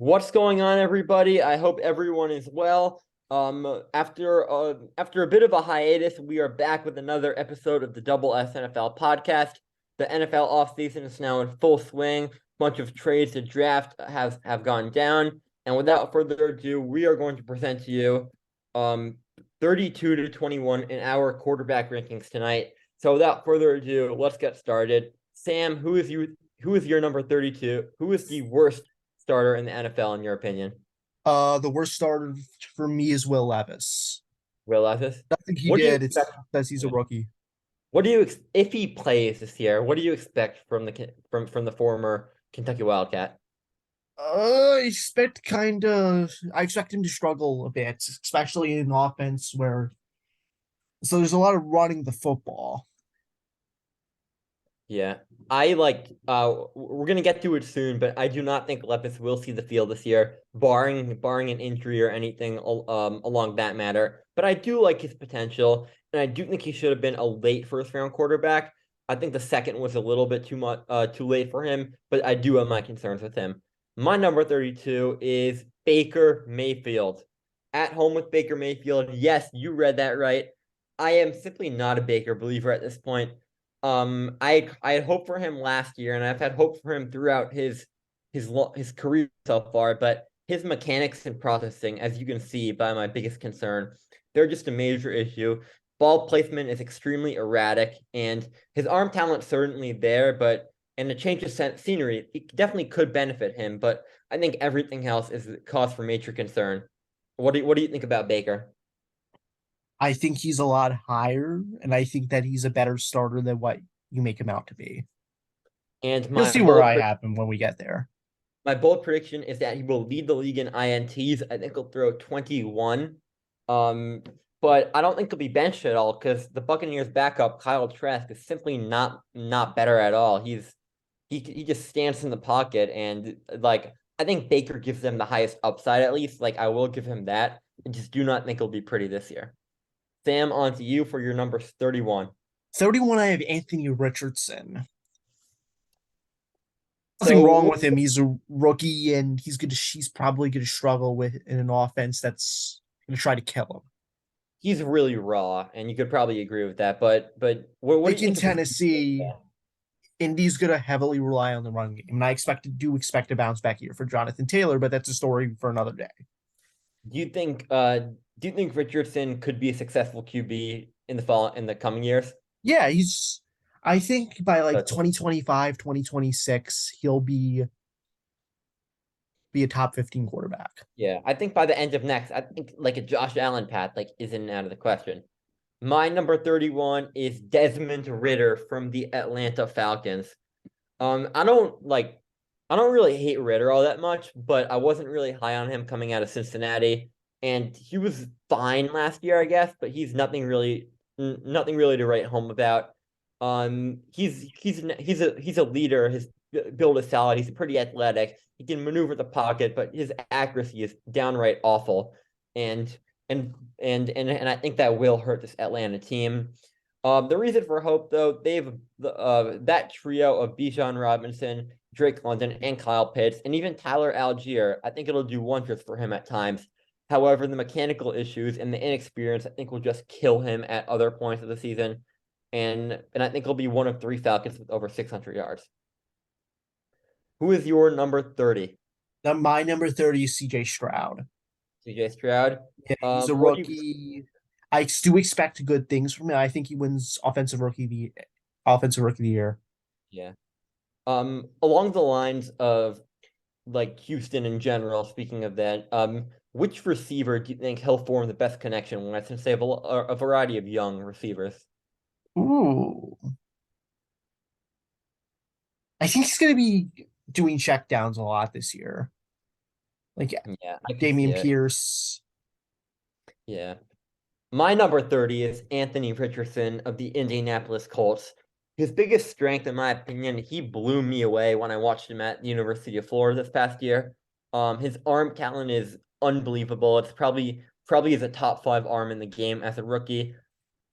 What's going on, everybody? I hope everyone is well. After a bit of a hiatus, we are back with another episode of the Double S NFL podcast. The NFL offseason is now in full swing. Bunch of trades to draft have gone down. And without further ado, we are going to present to you 32 to 21 in our quarterback rankings tonight. So without further ado, let's get started. Sam, who is your number 32? Who is the worst starter in the NFL in your opinion? The worst starter for me is Will Levis. Will Levis. Nothing he What do you did. It's expect? because he's a rookie. What do you if he plays this year? What do you expect from the former Kentucky Wildcat? I expect him to struggle a bit, especially in offense where there's a lot of running the football. Yeah, we're gonna get to it soon, but I do not think Levis will see the field this year, barring an injury or anything along that matter. But I do like his potential, and I do think he should have been a late first round quarterback. I think the second was a little bit too late for him, but I do have my concerns with him. My number 32 is Baker Mayfield. At home with Baker Mayfield. Yes, you read that right. I am simply not a Baker believer at this point. I had hope for him last year, and I've had hope for him throughout his career so far. But his mechanics and processing, as you can see by my biggest concern, they're just a major issue. Ball placement is extremely erratic, and his arm talent certainly there, but and a change of scenery, it definitely could benefit him. But I think everything else is cause for major concern. What do you think about Baker? I think he's a lot higher, and I think that he's a better starter than what you make him out to be. And You'll see where I have him when we get there. my bold prediction is that he will lead the league in INTs. I think he'll throw 21. Um, but I don't think he'll be benched at all because the Buccaneers backup, Kyle Trask, is simply not better at all. He just stands in the pocket and like I think Baker gives them the highest upside at least. Like I will give him that. I just do not think it'll be pretty this year. Sam, on to you for your number 31. 31, I have Anthony Richardson. Nothing wrong So with him. He's a rookie, and he's probably gonna struggle with in an offense that's gonna try to kill him. he's really raw, and you could probably agree with that. But what do Like you in think of his Tennessee, Indy's going to heavily rely on the run game. And I expect a bounce back here for Jonathan Taylor, but that's a story for another day. Do you think Richardson could be a successful QB in the coming years? Yeah, I think by like But 2025, 2026, he'll be a top 15 quarterback. yeah, I think by the end of next, I think like a Josh Allen path like isn't out of the question. My number 31 is Desmond Ridder from the Atlanta Falcons. I don't really hate Ridder all that much, but I wasn't really high on him coming out of Cincinnati, and he was fine last year, I guess, but he's nothing really to write home about. He's a leader. His build is solid. He's pretty athletic. He can maneuver the pocket, but his accuracy is downright awful, and and I think that will hurt this Atlanta team. The reason for hope, though, they've that trio of Bijan Robinson, Drake London, and Kyle Pitts, and even Tyler Algier. I think it'll do wonders for him at times. However, the mechanical issues and the inexperience, I think, will just kill him at other points of the season. And I think he'll be one of three Falcons with over 600 yards. Who is your number 30? Now, my number 30 is CJ Stroud. CJ Stroud. Yeah, he's a What do you? rookie. I do expect good things from him. I think he wins offensive rookie of the year. Yeah. Along the lines of like Houston in general, speaking of that, which receiver do you think he'll form the best connection with since they have a variety of young receivers? Ooh. I think he's going to be doing checkdowns a lot this year. Like Yeah, I could see Damian it. Pierce. Yeah. My number 30 is Anthony Richardson of the Indianapolis Colts. His biggest strength, in my opinion, he blew me away when I watched him at the University of Florida this past year. His arm talent is unbelievable. It's probably is a top five arm in the game as a rookie.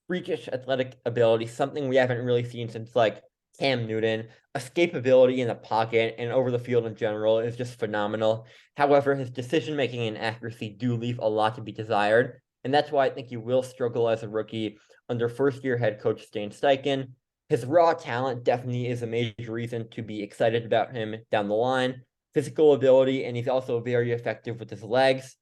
Freakish athletic ability, something we haven't really seen since like Cam Newton, escapability in the pocket and over the field in general is just phenomenal. However, his decision making and accuracy do leave a lot to be desired, and that's why I think he will struggle as a rookie under first-year head coach Stan Steichen. His raw talent definitely is a major reason to be excited about him down the line. Physical ability, and he's also very effective with his legs.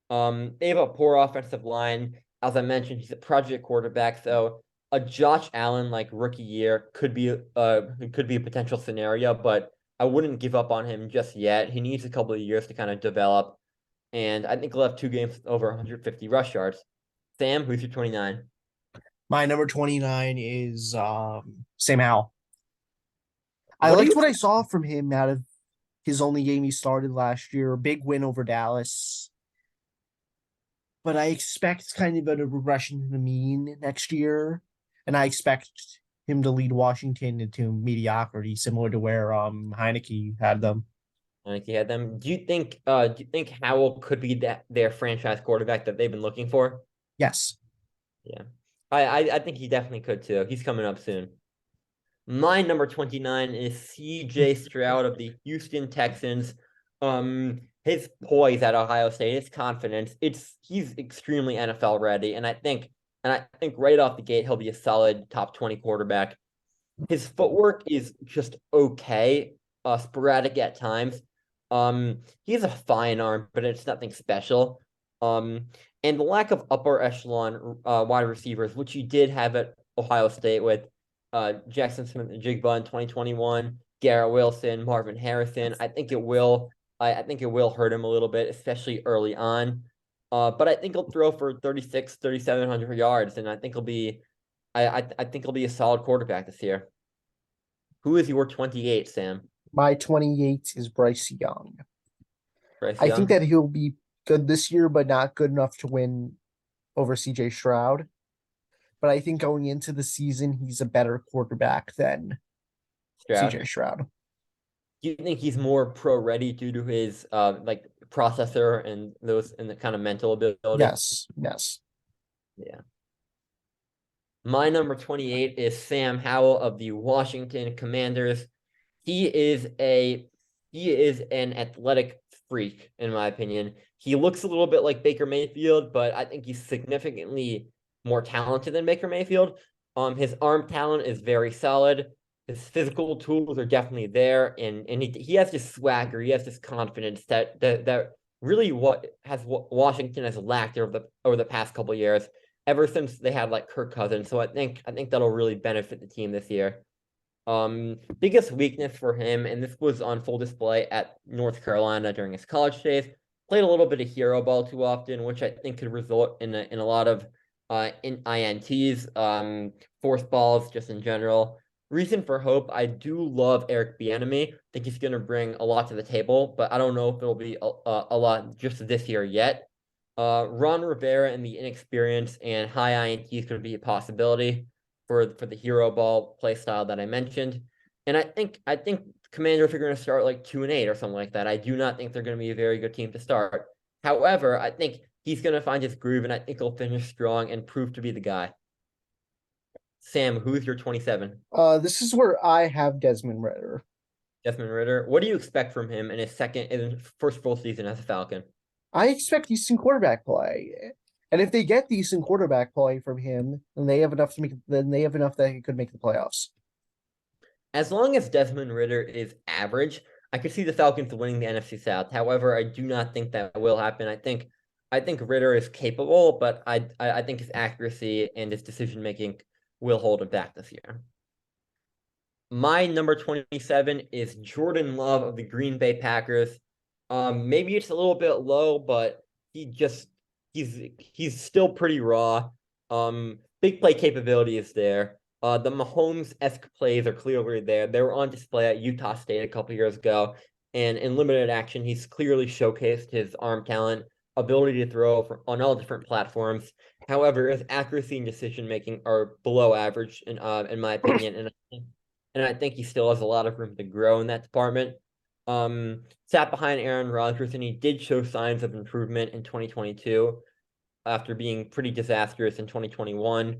They have a poor offensive line. As I mentioned, he's a project quarterback, so a Josh Allen like rookie year could be a potential scenario, but I wouldn't give up on him just yet. He needs a couple of years to kind of develop, and I think he'll have 2 games over 150 rush yards. Sam, who's your 29? My number 29 is Sam Howell. I What do liked you what I saw from him out of his only game he started last year. A big win over Dallas. But I expect kind of a regression to the mean next year. And I expect him to lead Washington into mediocrity, similar to where Heineke had them. think he had them? Do you think Howell could be their franchise quarterback that they've been looking for? Yes. Yeah. I think he definitely could too. He's coming up soon. My number 29 is CJ Stroud of the Houston Texans. His poise at Ohio State, his confidence, he's extremely NFL ready, and I think right off the gate he'll be a solid top 20 quarterback. His footwork is just okay, sporadic at times. He has a fine arm, but it's nothing special. And the lack of upper echelon wide receivers, which he did have at Ohio State with Jackson Smith-Njigba in 2021, Garrett Wilson, Marvin Harrison. I think it will hurt him a little bit, especially early on. But I think he'll throw for 3,700 yards, and I think I think he'll be a solid quarterback this year. Who is your 28, Sam? My 28 is Bryce Young. Bryce I think Young? that he'll be good this year, but not good enough to win over CJ Stroud. But I think going into the season, he's a better quarterback than CJ Stroud? Stroud. Do you think he's more pro ready due to his like processor and the kind of mental ability? Yes, yes. Yeah. My number 28 is Sam Howell of the Washington Commanders. He is an athletic freak, in my opinion. He looks a little bit like Baker Mayfield, but I think he's significantly more talented than Baker Mayfield. His arm talent is very solid. His physical tools are definitely there, and he has this swagger, he has this confidence that really what Washington has lacked over the past couple years, ever since they had like Kirk Cousins. So I think that'll really benefit the team this year. Biggest weakness for him, and this was on full display at North Carolina during his college days, played a little bit of hero ball too often, which I think could result in a lot of in INTs, forced balls just in general. Reason for hope, I do love Eric Bieniemy. I think he's going to bring a lot to the table, but I don't know if it'll be a lot just this year yet. Ron Rivera and the inexperience and high INTs could be a possibility for the hero ball play style that I mentioned. And I think Commanders are going to start like 2-8 or something like that. I do not think they're going to be a very good team to start. However, I think he's going to find his groove, and I think he'll finish strong and prove to be the guy. Sam, who's your 27? This is where I have Desmond Ritter. Desmond Ritter. What do you expect from him in his first full season as a Falcon? I expect decent quarterback play. And if they get decent quarterback play from him, then they have enough that he could make the playoffs. As long as Desmond Ritter is average, I could see the Falcons winning the NFC South. However, I do not think that will happen. I think Ritter is capable, but I think his accuracy and his decision making will hold him back this year. My number 27 is Jordan Love of the Green Bay Packers. Maybe it's a little bit low, but he's still pretty raw. Big play capability is there. The Mahomes-esque plays are clearly there. They were on display at Utah State a couple years ago, and in limited action, he's clearly showcased his arm talent, ability to throw on all different platforms. However, his accuracy and decision making are below average, in my opinion, and I think he still has a lot of room to grow in that department. Sat behind Aaron Rodgers, and he did show signs of improvement in 2022 after being pretty disastrous in 2021.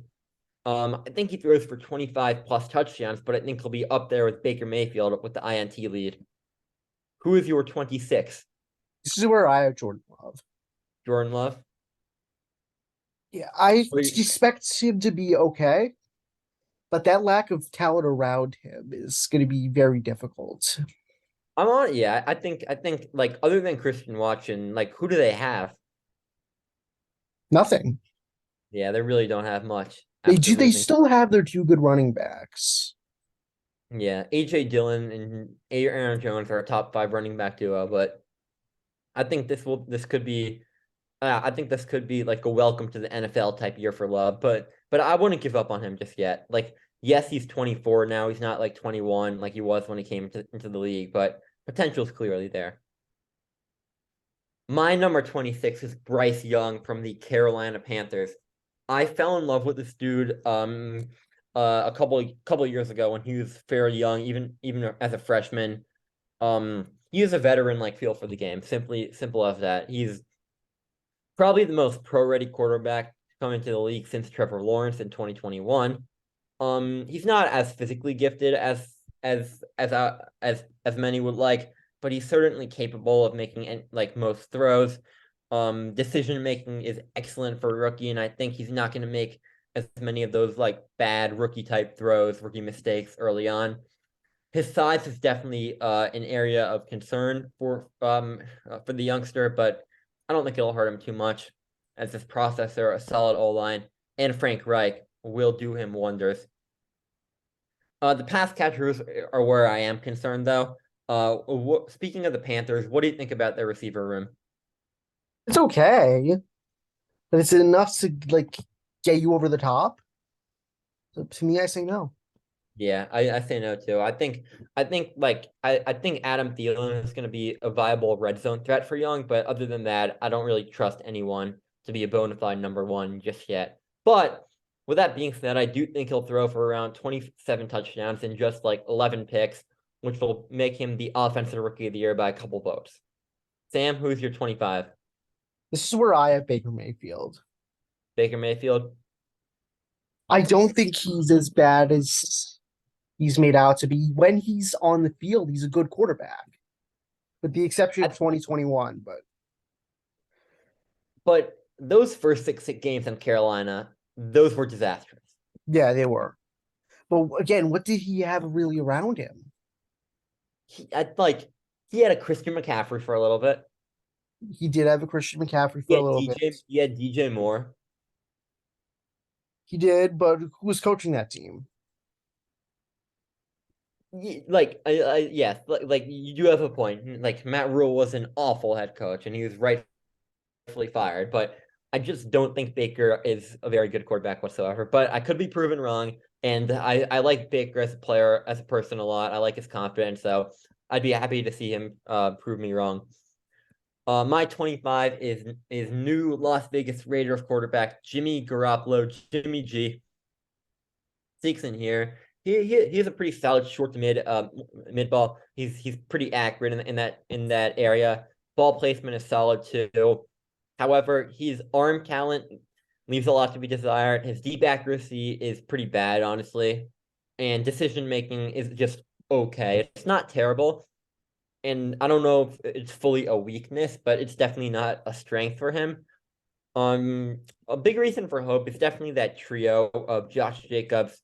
I think he throws for 25 plus touchdowns, but I think he'll be up there with Baker Mayfield with the INT lead. Who is your 26? This is where I have Jordan Love. Jordan Love? Yeah, I Or you- expect him to be okay, but that lack of talent around him is going to be very difficult. I'm on, yeah. I think like other than Christian Watson, like who do they have? Nothing. Yeah, they really don't have much They after do. They losing. still have their two good running backs. Yeah, AJ Dillon and Aaron Jones are a top 5 running back duo, but I think this could be I think this could be like a welcome to the NFL type year for Love, but I wouldn't give up on him just yet. Like, yes, he's 24 now. He's not like 21 like he was when he came into the league, but potential is clearly there. My number 26 is Bryce Young from the Carolina Panthers. I fell in love with this dude a couple of years ago when he was fairly young, even as a freshman. He is a veteran like feel for the game. Simple as that. He's probably the most pro-ready quarterback coming to the league since Trevor Lawrence in 2021. He's not as physically gifted as many would like, but he's certainly capable of making like most throws. Decision making is excellent for a rookie, and I think he's not going to make as many of those like bad rookie type throws, rookie mistakes early on. His size is definitely an area of concern for the youngster, but I don't think it'll hurt him too much, as this processor, a solid O line, and Frank Reich will do him wonders. The pass catchers are where I am concerned, though. Speaking of the Panthers, what do you think about their receiver room? It's okay, but it's enough to like get you over the top. So to me, I say no. Yeah, I say no too. I think Adam Thielen is going to be a viable red zone threat for Young, but other than that, I don't really trust anyone to be a bona fide number one just yet. But with that being said, I do think he'll throw for around 27 touchdowns and just like 11 picks, which will make him the offensive rookie of the year by a couple votes. Sam, who's your 25? This is where I have Baker Mayfield. Baker Mayfield? I don't think he's as bad as he's made out to be. When he's on the field, he's a good quarterback, with the exception of 2021. But those first six games in Carolina, those were disastrous. Yeah, they were. But again, what did he have really around him? He had a Christian McCaffrey for a little bit. He did have a Christian McCaffrey He for a had little DJ. bit. He had DJ Moore. He did, but who was coaching that team? Yes, like you do have a point. Like Matt Rule was an awful head coach, and he was rightfully fired. But I just don't think Baker is a very good quarterback whatsoever. But I could be proven wrong, and I like Baker as a player, as a person a lot. I like his confidence, so I'd be happy to see him prove me wrong. My 25 is new Las Vegas Raiders quarterback Jimmy Garoppolo, Jimmy G. Sneaks in here. He has a pretty solid short to mid ball. He's pretty accurate in that area. Ball placement is solid too. However, his arm talent leaves a lot to be desired. His deep accuracy is pretty bad, honestly, and decision making is just okay. It's not terrible, and I don't know if it's fully a weakness, but it's definitely not a strength for him. A big reason for hope is definitely that trio of Josh Jacobs,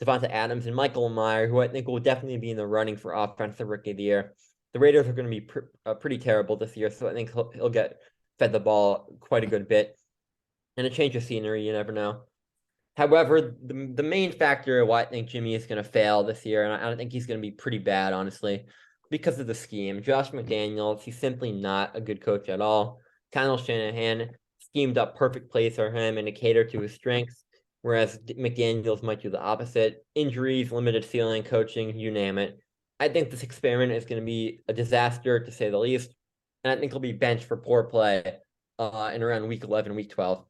Devonta Adams, and Michael Meyer, who I think will definitely be in the running for Offensive Rookie of the Year. The Raiders are going to be pretty terrible this year, so I think he'll get fed the ball quite a good bit. And a change of scenery, you never know. However, the main factor why I think Jimmy is going to fail this year, and I don't think he's going to be pretty bad, honestly, because of the scheme. Josh McDaniels, he's simply not a good coach at all. Kyle Shanahan schemed up perfect plays for him and to cater to his strengths, whereas McDaniels might do the opposite. Injuries, limited ceiling, coaching, you name it. I think this experiment is going to be a disaster, to say the least, and I think he'll be benched for poor play in around week 11, week 12.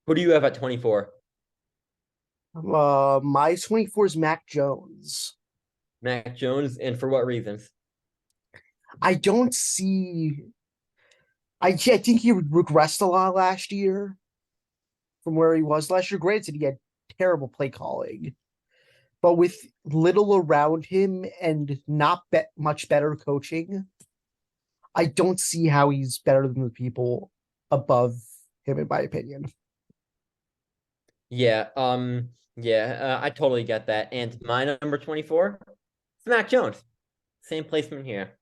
Who do you have at 24? My 24 is Mac Jones. Mac Jones, and for what reasons? I don't see. I think he regressed a lot last year from where he was last year. Granted, he had terrible play calling. But with little around him and not much better coaching, I don't see how he's better than the people above him, in my opinion. Yeah, I totally get that. And my number 24, it's Mac Jones. Same placement here.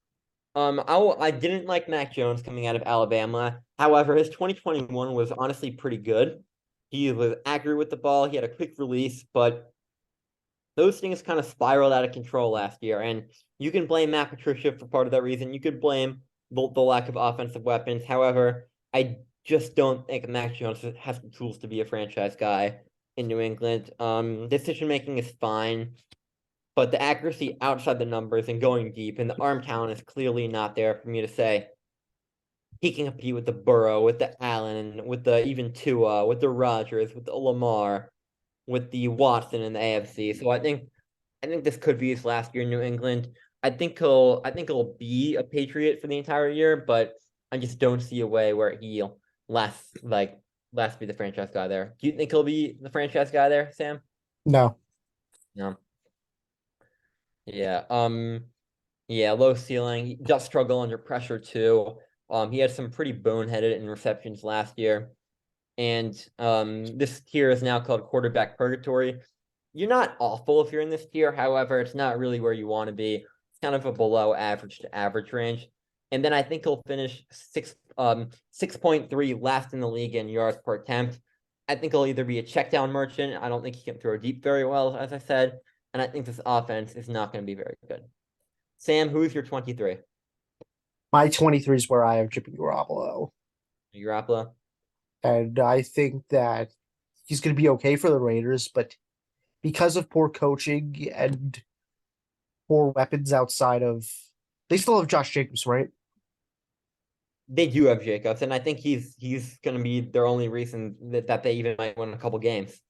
I didn't like Mac Jones coming out of Alabama. However, his 2021 was honestly pretty good. He was accurate with the ball. He had a quick release, but those things kind of spiraled out of control last year. And you can blame Matt Patricia for part of that reason. You could blame the lack of offensive weapons. However, I just don't think Mac Jones has the tools to be a franchise guy in New England. Decision making is fine, but the accuracy outside the numbers and going deep and the arm talent is clearly not there for me to say he can compete with the Burrow, with the Allen, with the even Tua, with the Rodgers, with the Lamar, with the Watson in the AFC. So I think this could be his last year in New England. I think he'll be a Patriot for the entire year, but I just don't see a way where he'll last be the franchise guy there. Do you think he'll be the franchise guy there, Sam? No. No. Yeah. Yeah, low ceiling. He does struggle under pressure too. He had some pretty boneheaded interceptions last year. And this tier is now called quarterback purgatory. You're not awful if you're in this tier. However, it's not really where you want to be. It's kind of a below average to average range. And then I think he'll finish 6.3 last in the league in yards per attempt. I think he'll either be a check down merchant. I don't think he can throw deep very well, as I said. And I think this offense is not going to be very good. Sam, who's your 23? My 23 is where I have Jimmy Garoppolo. Garoppolo? And I think that he's going to be okay for the Raiders, but because of poor coaching and poor weapons outside of, they still have Josh Jacobs, right? They do have Jacobs, and I think he's going to be their only reason that they even might win a couple games.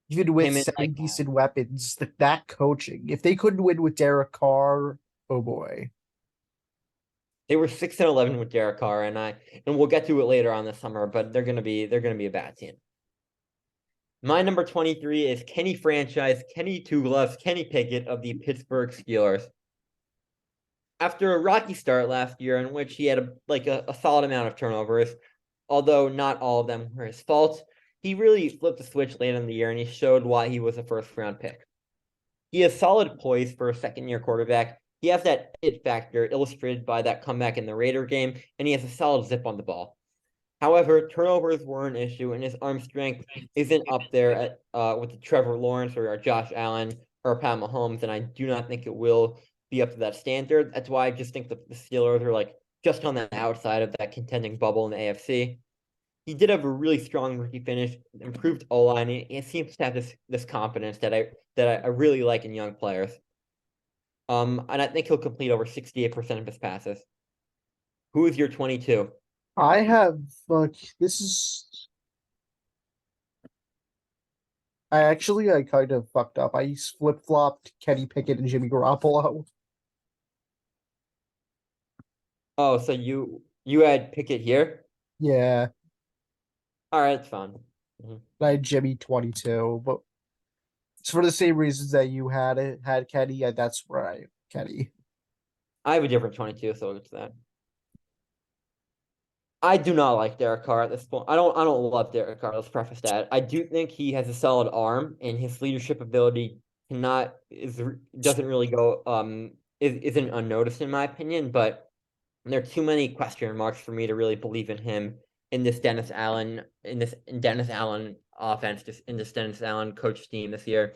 Even with Him and seven decent weapons, that coaching, if they couldn't win with Derek Carr, oh boy. they were 6-11 with Derek Carr, and we'll get to it later on this summer, but they're gonna be a bad team. My number 23 is Kenny Franchise, Kenny Two Gloves, Kenny Pickett of the Pittsburgh Steelers. After a rocky start last year in which he had a solid amount of turnovers, although not all of them were his fault, he really flipped the switch late in the year and he showed why he was a first round pick. He has solid poise for a second year quarterback. He has that it factor illustrated by that comeback in the Raider game, and he has a solid zip on the ball. However, turnovers were an issue, and his arm strength isn't up there with the Trevor Lawrence or Josh Allen or Pat Mahomes, and I do not think it will be up to that standard. That's why I just think the Steelers are just on the outside of that contending bubble in the AFC. He did have a really strong rookie finish, improved O-line. He seems to have this confidence that I really like in young players. And I think he'll complete over 68% of his passes. Who is your 22? I have this is I kind of fucked up. I flip flopped Kenny Pickett and Jimmy Garoppolo. Oh, so you had Pickett here? Yeah, All right, it's fine. I had Jimmy 22, but it's for the same reasons that you had Kenny, and that's where I Kenny. I have a different 22, so it's that. I do not like Derek Carr at this point. I don't love Derek Carr. Let's preface that. I do think he has a solid arm, and his leadership ability doesn't really go isn't unnoticed in my opinion. But there are too many question marks for me to really believe in him in this Dennis Allen offense, just in this Dennis Allen coach team this year.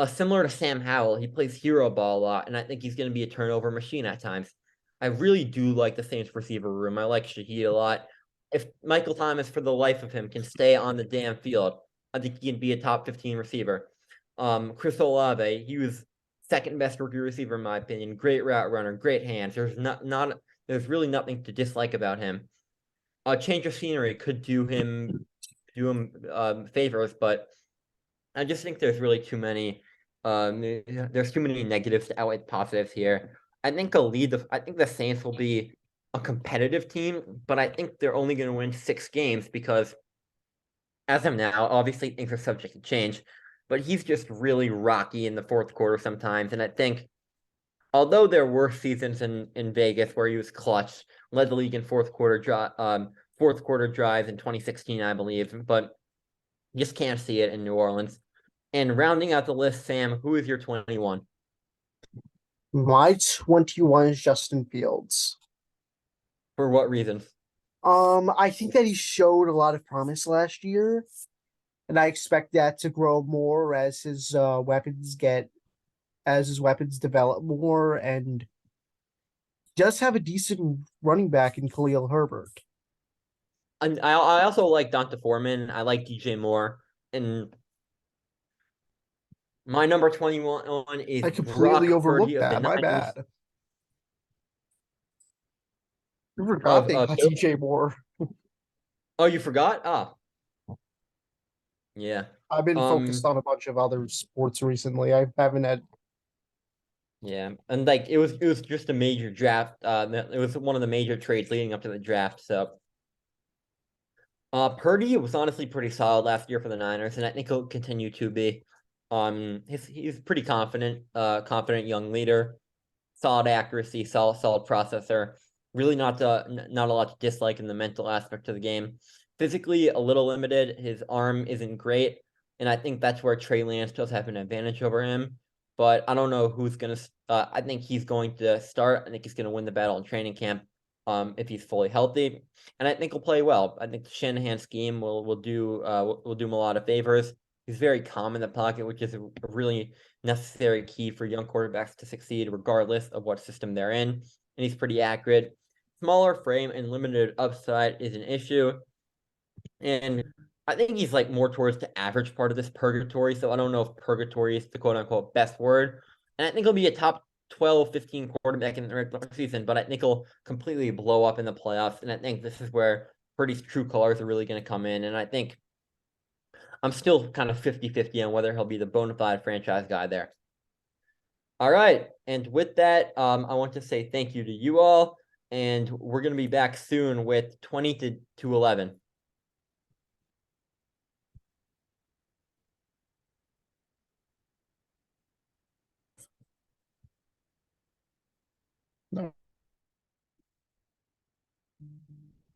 Similar to Sam Howell, he plays hero ball a lot, and I think he's going to be a turnover machine at times. I really do like the Saints receiver room. I like Shaheed a lot. If Michael Thomas, for the life of him, can stay on the damn field, I think he can be a top 15 receiver. Chris Olave, he was second best rookie receiver in my opinion. Great route runner, great hands. There's really nothing to dislike about him. A change of scenery could do him favors, but I just think there's really too many. There's too many negatives to outweigh positives here. I think the Saints will be a competitive team, but I think they're only going to win 6 games because as of now, obviously things are subject to change, but he's just really rocky in the fourth quarter sometimes. And I think, although there were seasons in Vegas where he was clutch, led the league in fourth quarter drives in 2016, I believe, but just can't see it in New Orleans. And rounding out the list, Sam, who is your 21? My 21 is Justin Fields. For what reasons? I think that he showed a lot of promise last year, and I expect that to grow more as his weapons develop more, and does have a decent running back in Khalil Herbert. And I also like Donta Foreman. I like DJ Moore. And my number 21 is I completely Brock Purdy overlooked of the that. My Niners. bad. I forgot Of they got who? DJ Moore. Oh, you forgot? Ah, yeah. I've been focused Um, on a bunch of other sports recently. I haven't had. yeah. And like it was just a major draft. It was one of the major trades leading up to the draft. So Purdy was honestly pretty solid last year for the Niners, and I think he'll continue to be. He's pretty confident young leader, solid accuracy, solid processor. Really not a lot to dislike in the mental aspect of the game. Physically a little limited. His arm isn't great, and I think that's where Trey Lance does have an advantage over him. But I don't know who's gonna. I think he's going to start. I think he's gonna win the battle in training camp. If he's fully healthy, and I think he'll play well. I think the Shanahan scheme will do him a lot of favors. He's very calm in the pocket, which is a really necessary key for young quarterbacks to succeed, regardless of what system they're in. And he's pretty accurate. Smaller frame and limited upside is an issue. And I think he's like more towards the average part of this purgatory. So I don't know if purgatory is the quote unquote best word. And I think he'll be a top 12, 15 quarterback in the regular season, but I think he'll completely blow up in the playoffs. And I think this is where Purdy's true colors are really going to come in. And I think I'm still kind of 50-50 on whether he'll be the bona fide franchise guy there. All right. And with that, I want to say thank you to you all. And we're going to be back soon with 20 to 11.